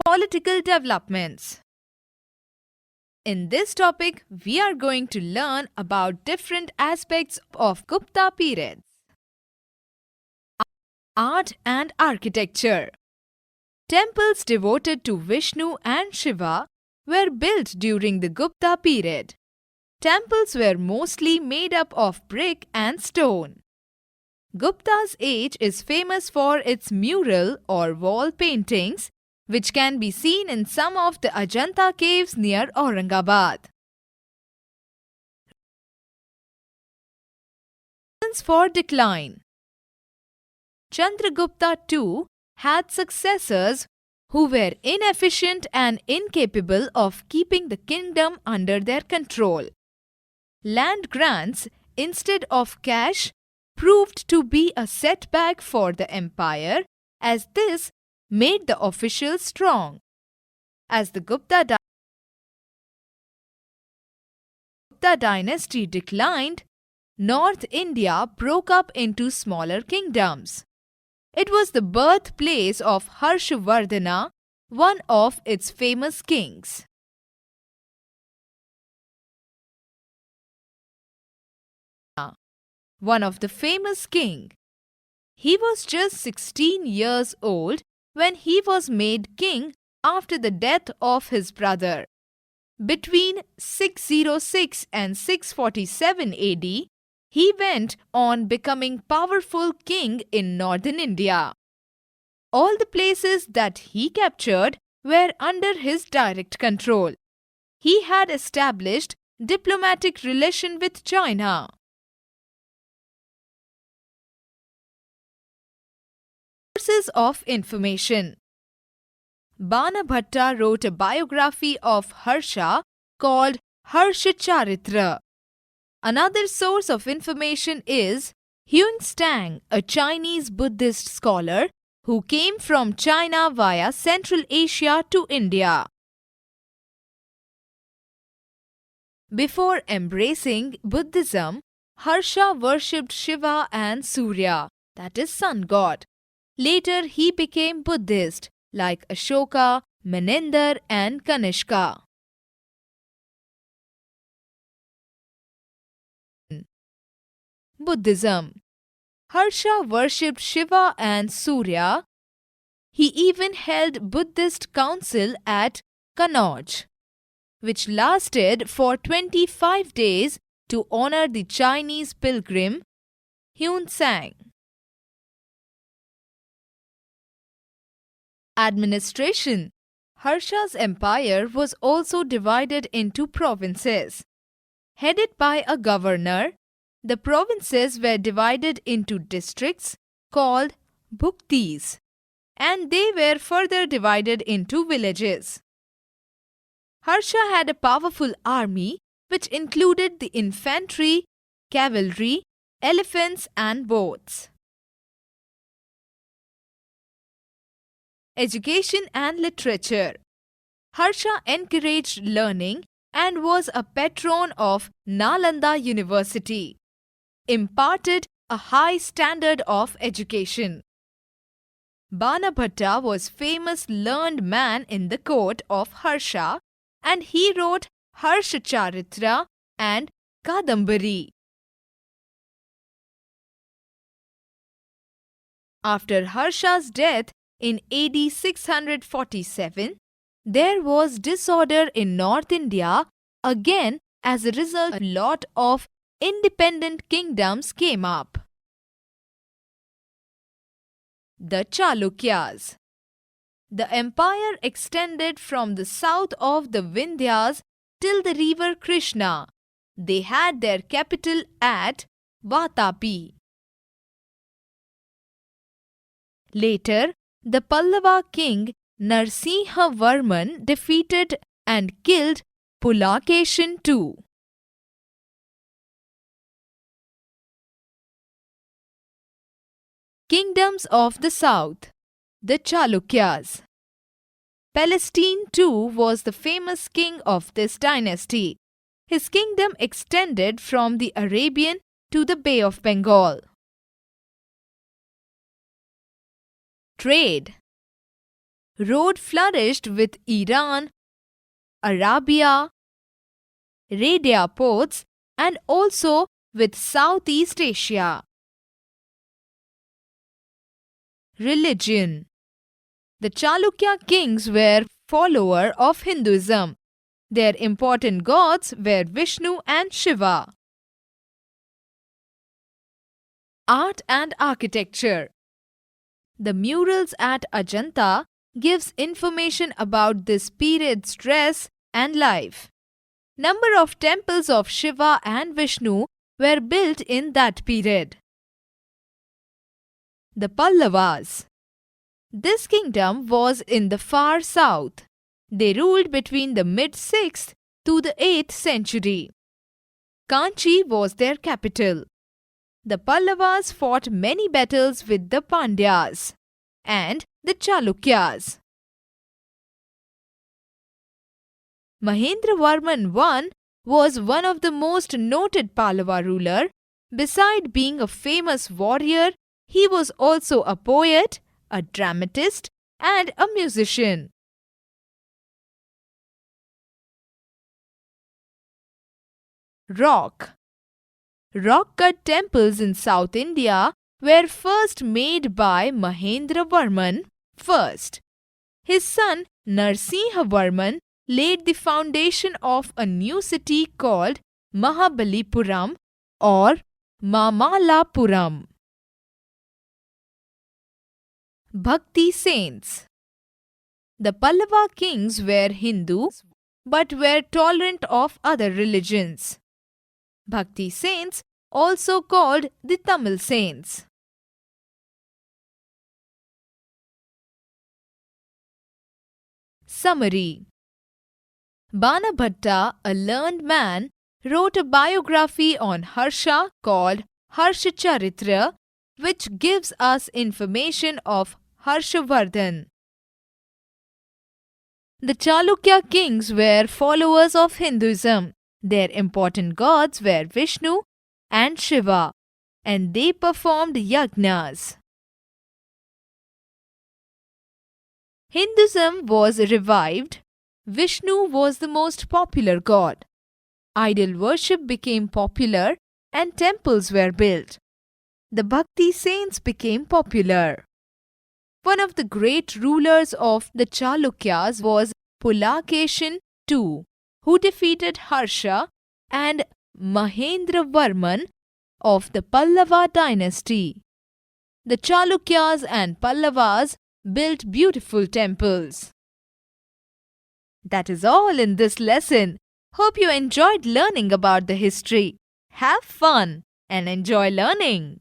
Political developments. In this topic, we are going to learn about different aspects of Gupta periods. Art and architecture. Temples devoted to Vishnu and Shiva were built during the Gupta period. Temples were mostly made up of brick and stone. Gupta's age is famous for its mural or wall paintings, which can be seen in some of the Ajanta caves near Aurangabad. Reasons for decline. Chandragupta II had successors who were inefficient and incapable of keeping the kingdom under their control. Land grants instead of cash proved to be a setback for the empire, as this made the officials strong. As the Gupta dynasty declined, North India broke up into smaller kingdoms. It was the birthplace of Harshavardhana, one of its famous kings. One of the famous king. He was just 16 years old when he was made king after the death of his brother. Between 606 and 647 AD, he went on becoming powerful king in northern India. All the places that he captured were under his direct control. He had established diplomatic relation with China. Sources of information. Banabhatta wrote a biography of Harsha called Harsha Charitra. Another source of information is Huang Stang, a Chinese Buddhist scholar who came from China via Central Asia to India. Before embracing Buddhism, Harsha worshipped Shiva and Surya, that is sun god. Later he became Buddhist like Ashoka, Menendra and Kanishka. Buddhism. Harsha worshipped Shiva and Surya. He even held Buddhist council at Kannauj, which lasted for 25 days to honor the Chinese pilgrim Huang Stang. Administration. Harsha's empire was also divided into provinces. Headed by a governor, the provinces were divided into districts called bhuktis, and they were further divided into villages. Harsha had a powerful army which included the infantry, cavalry, elephants and boats. Education and literature. Harsha encouraged learning and was a patron of Nalanda University, imparted a high standard of education. Banabhatta was a famous learned man in the court of Harsha, and he wrote Harsha Charitra and Kadambari. After Harsha's death in AD 647, there was disorder in North India. Again, as a result, a lot of independent kingdoms came up. The Chalukyas. The empire extended from the south of the Vindhyas till the river Krishna. They had their capital at Vatapi. Later, the Pallava king Narsimhavarman defeated and killed Pulakeshin II. Kingdoms of the South. The Chalukyas. Palestine too was the famous king of this dynasty. His kingdom extended from the Arabian to the Bay of Bengal. Trade. Road flourished with Iran, Arabia, Radia ports, and also with Southeast Asia. Religion. The Chalukya kings were followers of Hinduism. Their important gods were Vishnu and Shiva. Art and architecture. The murals at Ajanta gives information about this period's dress and life. Number of temples of Shiva and Vishnu were built in that period. The Pallavas. This kingdom was in the far south. They ruled between the mid-6th to the 8th century. Kanchi was their capital. The Pallavas fought many battles with the Pandyas and the Chalukyas. Mahendravarman I was one of the most noted Pallava ruler. Beside being a famous warrior, he was also a poet, a dramatist, and a musician. Rock. Rock-cut temples in South India were first made by Mahendravarman I. His son Narsimhavarman laid the foundation of a new city called Mahabalipuram or Mamalapuram. Bhakti saints. The Pallava kings were Hindu but were tolerant of other religions. Bhakti saints, also called the Tamil saints. Summary. Banabhatta, a learned man, wrote a biography on Harsha called Harshacharitra, which gives us information of Harshavardhan. The Chalukya kings were followers of Hinduism. Their important gods were Vishnu and Shiva, and they performed yajnas. Hinduism was revived. Vishnu was the most popular god. Idol worship became popular and temples were built. The Bhakti saints became popular. One of the great rulers of the Chalukyas was Pulakeshin II, who defeated Harsha and Mahendravarman of the Pallava dynasty. The Chalukyas and Pallavas built beautiful temples. That is all in this lesson. Hope you enjoyed learning about the history. Have fun and enjoy learning.